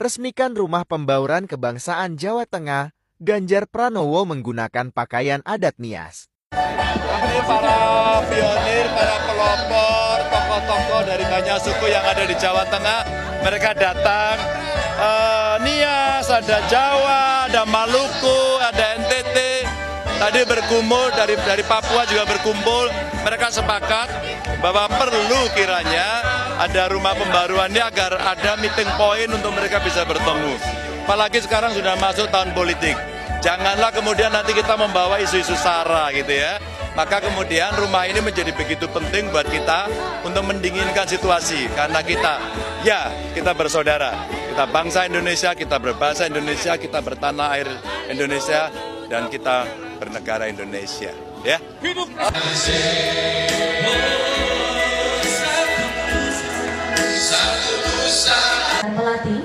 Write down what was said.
resmikan Rumah Pembauran Kebangsaan Jawa Tengah, Ganjar Pranowo menggunakan pakaian adat Nias. Ini para pionir, para pelopor, tokoh-tokoh dari banyak suku yang ada di Jawa Tengah, mereka datang. Nias, ada Jawa, ada Maluku, ada NTT, tadi berkumpul dari Papua juga berkumpul. Mereka sepakat bahwa perlu kiranya ada rumah pembaruan ini agar ada meeting point untuk mereka bisa bertemu. Apalagi sekarang sudah masuk tahun politik. Janganlah kemudian nanti kita membawa isu-isu sara gitu ya. Maka kemudian rumah ini menjadi begitu penting buat kita untuk mendinginkan situasi. Karena kita bersaudara. Kita bangsa Indonesia, kita berbahasa Indonesia, kita bertanah air Indonesia, dan kita bernegara Indonesia. Ya. Pelatih